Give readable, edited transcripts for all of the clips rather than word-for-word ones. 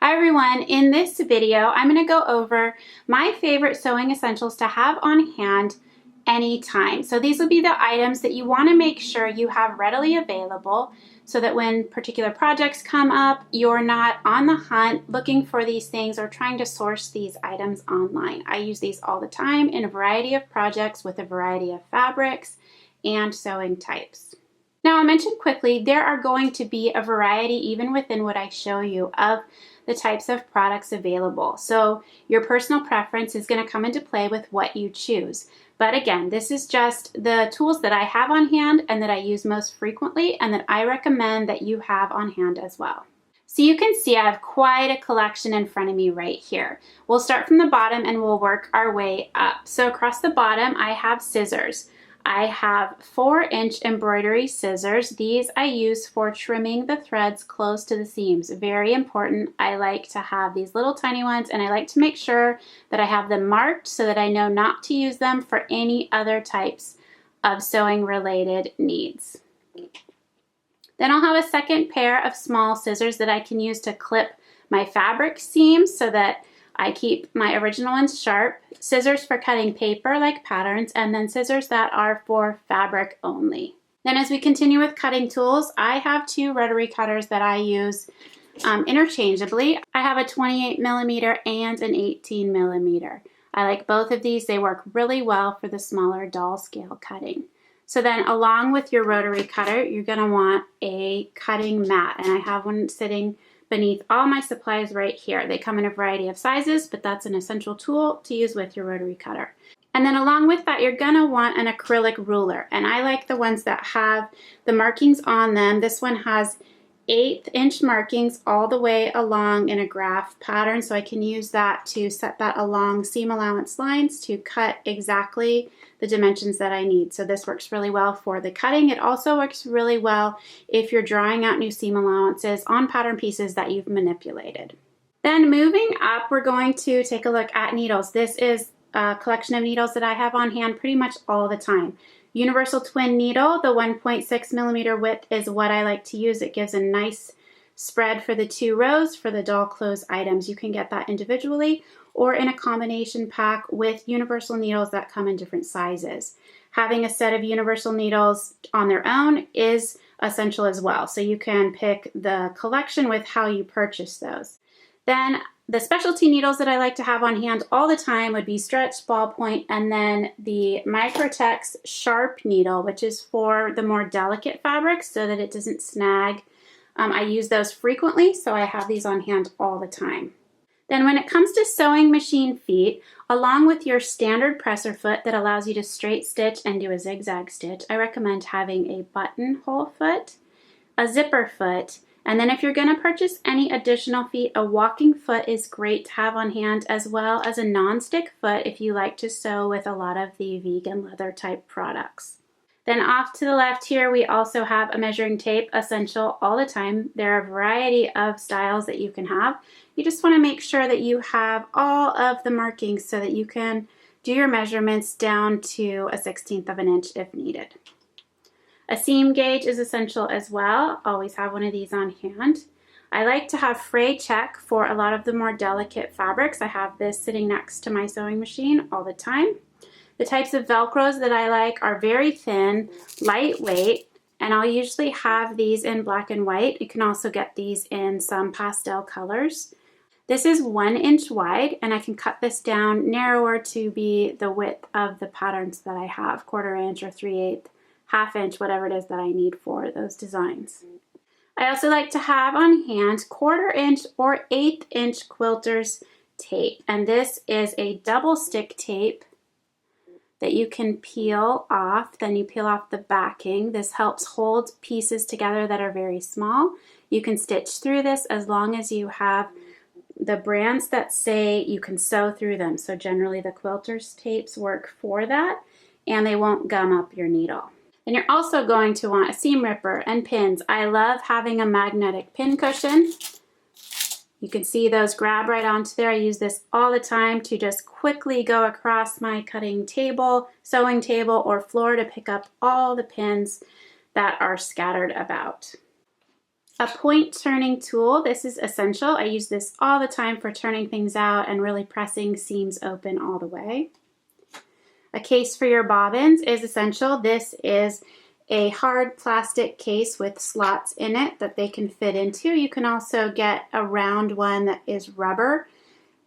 Hi everyone, in this video I'm going to go over my favorite sewing essentials to have on hand anytime. So these will be the items that you want to make sure you have readily available so that when particular projects come up, you're not on the hunt looking for these things or trying to source these items online. I use these all the time in a variety of projects with a variety of fabrics and sewing types. Now, I'll mention quickly, there are going to be a variety even within what I show you of the types of products available. So your personal preference is going to come into play with what you choose. But again, this is just the tools that I have on hand and that I use most frequently and that I recommend that you have on hand as well. So you can see I have quite a collection in front of me right here. We'll start from the bottom and we'll work our way up. So across the bottom, I have scissors. I have 4-inch embroidery scissors. These I use for trimming the threads close to the seams. Very important. I like to have these little tiny ones and I like to make sure that I have them marked so that I know not to use them for any other types of sewing related needs. Then I'll have a second pair of small scissors that I can use to clip my fabric seams so that I keep my original ones sharp, scissors for cutting paper like patterns, and then scissors that are for fabric only. Then as we continue with cutting tools, I have 2 rotary cutters that I use interchangeably. I have a 28mm and an 18mm. I like both of these. They work really well for the smaller doll scale cutting. So then along with your rotary cutter, you're going to want a cutting mat, and I have one sitting beneath all my supplies right here. They come in a variety of sizes, but that's an essential tool to use with your rotary cutter. And then along with that, you're gonna want an acrylic ruler. And I like the ones that have the markings on them. This one has 1/8-inch markings all the way along in a graph pattern, so I can use that to set that along seam allowance lines to cut exactly the dimensions that I need. So this works really well for the cutting. It also works really well if you're drawing out new seam allowances on pattern pieces that you've manipulated. Then moving up, we're going to take a look at needles. This is a collection of needles that I have on hand pretty much all the time. Universal twin needle, the 1.6mm width is what I like to use. It gives a nice spread for the 2 rows for the doll clothes items. You can get that individually or in a combination pack with universal needles that come in different sizes. Having a set of universal needles on their own is essential as well. So you can pick the collection with how you purchase those. Then the specialty needles that I like to have on hand all the time would be stretch, ballpoint, and then the Microtex sharp needle, which is for the more delicate fabrics so that it doesn't snag. I use those frequently, so I have these on hand all the time. Then when it comes to sewing machine feet, along with your standard presser foot that allows you to straight stitch and do a zigzag stitch, I recommend having a buttonhole foot, a zipper foot, and then if you're going to purchase any additional feet, a walking foot is great to have on hand, as well as a non-stick foot if you like to sew with a lot of the vegan leather type products. Then off to the left here, we also have a measuring tape, essential all the time. There are a variety of styles that you can have. You just want to make sure that you have all of the markings so that you can do your measurements down to a 1/16 of an inch if needed. A seam gauge is essential as well. Always have one of these on hand. I like to have fray check for a lot of the more delicate fabrics. I have this sitting next to my sewing machine all the time. The types of Velcros that I like are very thin, lightweight, and I'll usually have these in black and white. You can also get these in some pastel colors. This is 1 inch wide, and I can cut this down narrower to be the width of the patterns that I have, 1/4 inch or 3/8, 1/2 inch, whatever it is that I need for those designs. I also like to have on hand 1/4 inch or 1/8 inch quilter's tape, and this is a double stick tape that you can peel off. Then you peel off the backing. This helps hold pieces together that are very small. You can stitch through this as long as you have the brands that say you can sew through them. So generally the quilter's tapes work for that, and they won't gum up your needle. And you're also going to want a seam ripper and pins. I love having a magnetic pin cushion. You can see those grab right onto there. I use this all the time to just quickly go across my cutting table, sewing table, or floor to pick up all the pins that are scattered about. A point turning tool. This is essential. I use this all the time for turning things out and really pressing seams open all the way. A case for your bobbins is essential. This is a hard plastic case with slots in it that they can fit into. You can also get a round one that is rubber,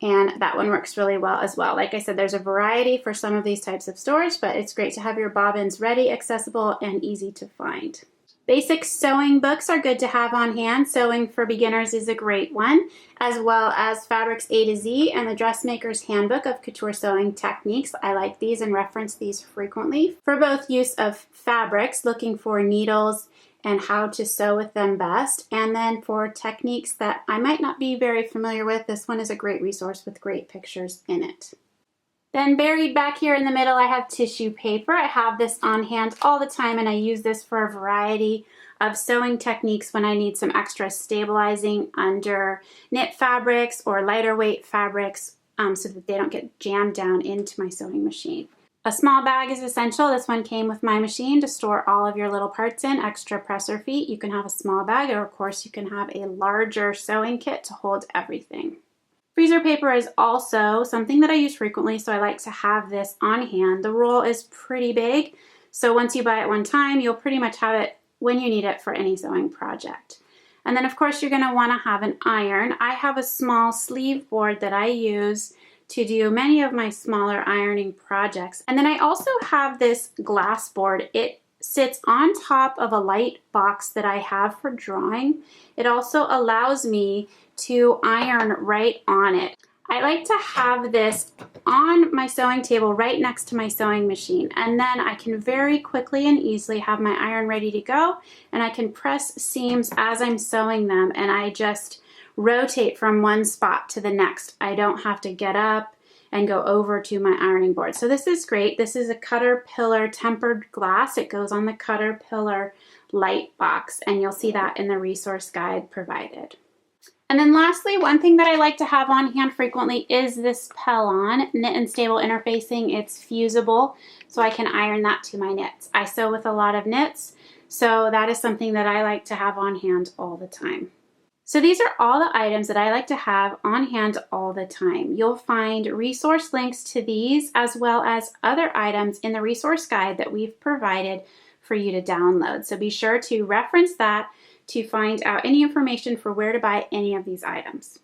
and that one works really well as well. Like I said, there's a variety for some of these types of stores, but it's great to have your bobbins ready, accessible, and easy to find. Basic sewing books are good to have on hand. Sewing for Beginners is a great one, as well as Fabrics A to Z and the Dressmaker's Handbook of Couture Sewing Techniques. I like these and reference these frequently for both use of fabrics, looking for needles and how to sew with them best, and then for techniques that I might not be very familiar with. This one is a great resource with great pictures in it. Then buried back here in the middle, I have tissue paper. I have this on hand all the time, and I use this for a variety of sewing techniques when I need some extra stabilizing under knit fabrics or lighter weight fabrics so that they don't get jammed down into my sewing machine. A small bag is essential. This one came with my machine to store all of your little parts in, extra presser feet. You can have a small bag, or of course you can have a larger sewing kit to hold everything. Freezer paper is also something that I use frequently, so I like to have this on hand. The roll is pretty big, so once you buy it one time, you'll pretty much have it when you need it for any sewing project. And then of course you're going to want to have an iron. I have a small sleeve board that I use to do many of my smaller ironing projects. And then I also have this glass board. It sits on top of a light box that I have for drawing. It also allows me to iron right on it. I like to have this on my sewing table right next to my sewing machine, and then I can very quickly and easily have my iron ready to go, and I can press seams as I'm sewing them, and I just rotate from one spot to the next. I don't have to get up and go over to my ironing board. So this is great. This is a Cutter-Pillar tempered glass. It goes on the Cutter-Pillar light box, and you'll see that in the resource guide provided. And then lastly, one thing that I like to have on hand frequently is this Pellon Knit and Stable Interfacing. It's fusible, so I can iron that to my knits. I sew with a lot of knits, so that is something that I like to have on hand all the time. So these are all the items that I like to have on hand all the time. You'll find resource links to these as well as other items in the resource guide that we've provided for you to download. So be sure to reference that to find out any information for where to buy any of these items.